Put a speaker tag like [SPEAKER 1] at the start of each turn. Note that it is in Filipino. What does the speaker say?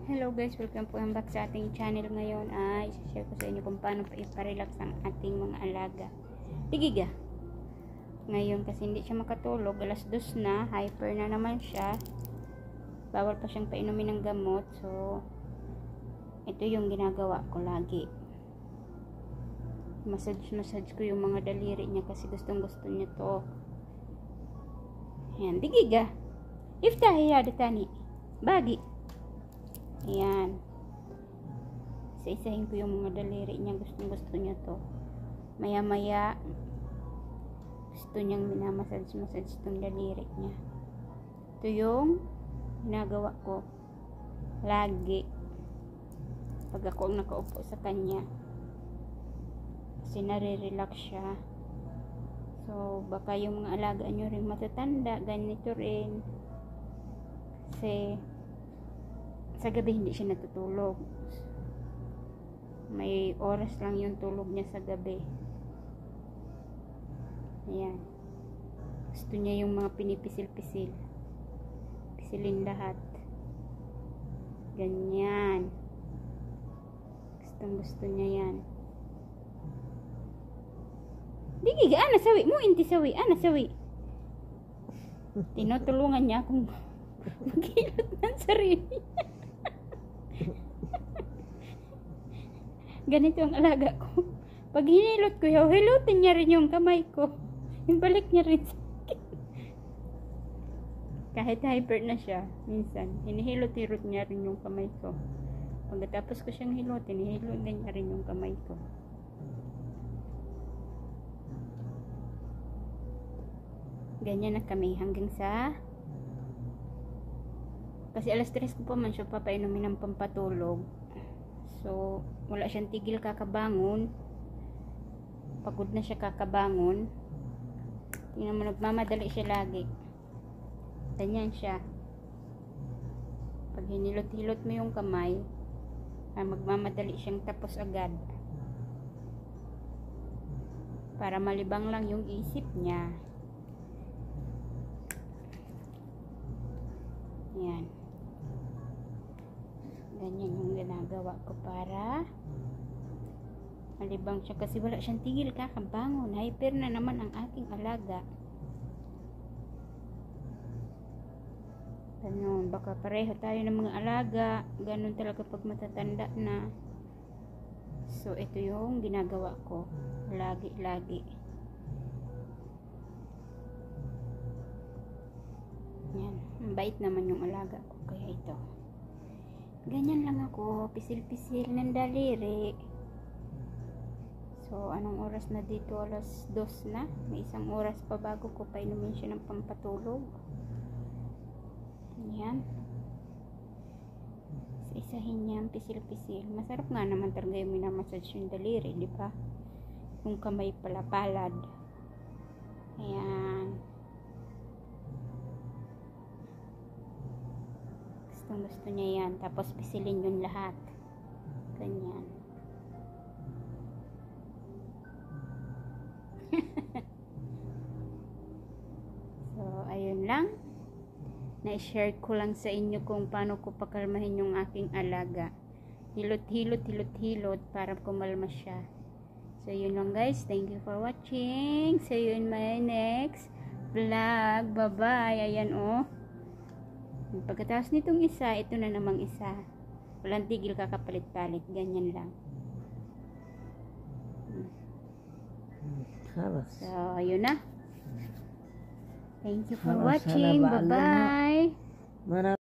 [SPEAKER 1] Hello guys, welcome po back sa ating channel. Ngayon ay share ko sa inyo kung paano pa iparelax ang ating mga alaga. Tigiga. Ngayon kasi hindi siya makatulog, alas 2 na, hyper na naman siya. Bawal pa siyang painumin ng gamot. So ito yung ginagawa ko lagi. Massage ko yung mga daliri niya kasi gustong gusto niya to. Ayan, tigiga. Iftahi yada tani. Bagi. Ayan. Isa-isahin ko yung mga daliri niya. Gusto niya to. Maya-maya, gusto niyang minamassage itong daliri niya. Ito yung ginagawa ko. Lagi. Pag ako ang nakaupo sa kanya. Kasi nare-relax siya. So, baka yung mga alaga nyo rin matatanda. Ganito rin. Kasi, sa gabi hindi siya natutulog. May oras lang yung tulog niya sa gabi. Ayan. Gusto niya yung mga pinipisil-pisil. Pisilin lahat. Ganyan. Gusto niya yan. Digi, ana sawi mo, inti sawi, ana sawi. Tinutulungan niya akong maghilot ng sarili. Ganito ang alaga ko. Pag hinilot ko, hilutin niya rin yung kamay ko. Ibalik niya rin sa akin. Kahit hyper na siya, minsan, hinihilot-hilot niya rin yung kamay ko. Pagkatapos ko siyang hilutin, hinihilot niya rin yung kamay ko. Ganyan na kami hanggang sa kasi alas 3 ko pa man siya papainumin ng pampatulog. So, wala siyang tigil kakabangon. Pagod na siya kakabangon. Tingnan mo, nagmamadali siya lagi. Ganyan siya. Pag hinilot-hilot mo yung kamay, magmamadali siyang tapos agad. Para malibang lang yung isip niya. Yan. Ganyan yung ginagawa ko para malibang siya kasi wala siyang tigil kakabangon. Hyper na naman ang aking alaga. Ganun, baka pareho tayo ng mga alaga. Ganun talaga pag matatanda na. So, ito yung ginagawa ko. Lagi. Yan. Mabait naman yung alaga ko. Kaya ito. Ganyan lang ako, pisil-pisil ng daliri. So, anong oras na dito? Alas 2 na. May isang oras pa bago ko painumin siya ng pampatulog. Yan. Isa-isahin niya, pisil-pisil. Masarap nga naman talaga yung minamassage yung daliri, di ba? Yung kamay pala palad. Ayan. Gusto niya yan. Tapos pisilin yun lahat. Ganyan. So, ayun lang. Na-share ko lang sa inyo kung paano ko pakalmahin yung aking alaga. Hilot para kumalma siya. So, yun lang guys. Thank you for watching. See you in my next vlog. Bye-bye. Ayan oh. Pagkatapos nitong isa, ito na namang isa. Walang tigil kakapalit-palit. Ganyan lang. So, ayun na. Thank you for watching. Bye-bye.